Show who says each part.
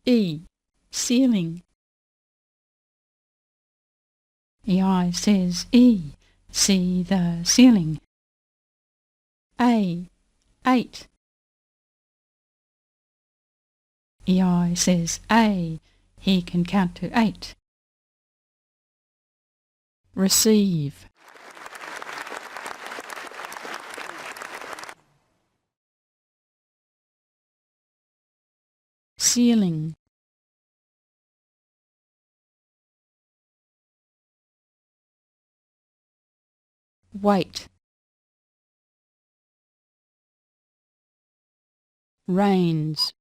Speaker 1: E. Ceiling. EI says E. See the ceiling. A. 8. EI says A. He can count to 8. Receive. Ceiling. Wait. Reins.